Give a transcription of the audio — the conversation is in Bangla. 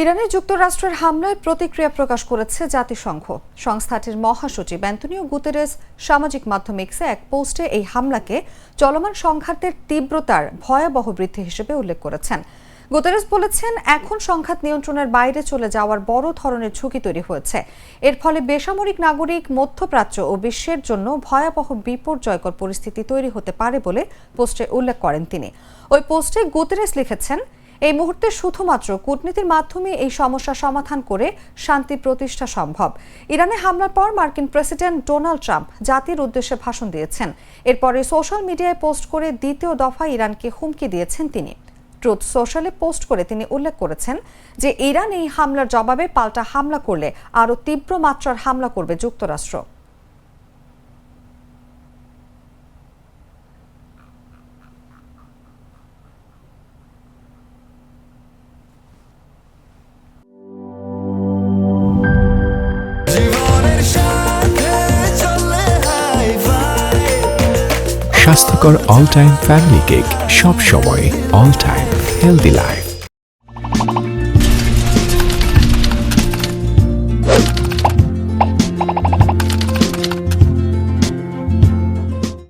ইরানে যুক্তরাষ্ট্রের হামলায় প্রতিক্রিয়া প্রকাশ করেছে জাতিসংঘ। সংস্থাটির মহাসচিব অ্যান্তোনিও গুতেরেস সামাজিক মাধ্যম এক্সে এক পোস্টে এই হামলাকে চলমান সংঘাতের তীব্রতার ভয়াবহ বৃদ্ধি হিসেবে উল্লেখ করেছেন। গুতেরেস বলেছেন, এখন সংঘাত নিয়ন্ত্রণের বাইরে চলে যাওয়ার বড় ধরনের ঝুঁকি তৈরি হয়েছে। এর ফলে বেসামরিক নাগরিক, মধ্যপ্রাচ্য ও বিশ্বের জন্য ভয়াবহ বিপর্যয়কর পরিস্থিতি তৈরি হতে পারে বলে পোস্টে উল্লেখ করেন তিনি। ওই পোস্টে গুতেরেস লিখেছেন, এই মুহূর্তে শুধুমাত্র কূটনীতির মাধ্যমে এই সমস্যা সমাধান করে শান্তি প্রতিষ্ঠা সম্ভব। ইরানে হামলার পর মার্কিন প্রেসিডেন্ট ডোনাল্ড ট্রাম্প জাতির উদ্দেশ্যে ভাষণ দিয়েছেন। এরপরে সোশ্যাল মিডিয়ায় পোস্ট করে দ্বিতীয় দফায় ইরানকে হুমকি দিয়েছেন তিনি। ট্রুথ সোশ্যালে পোস্ট করে তিনি উল্লেখ করেছেন যে ইরান এই হামলার জবাবে পাল্টা হামলা করলে আরও তীব্র মাত্রার হামলা করবে যুক্তরাষ্ট্র। স্বাস্থ্যকর অল টাইম ফ্যামিলি কেক, সব সময় অল টাইম হেলদি লাইফ।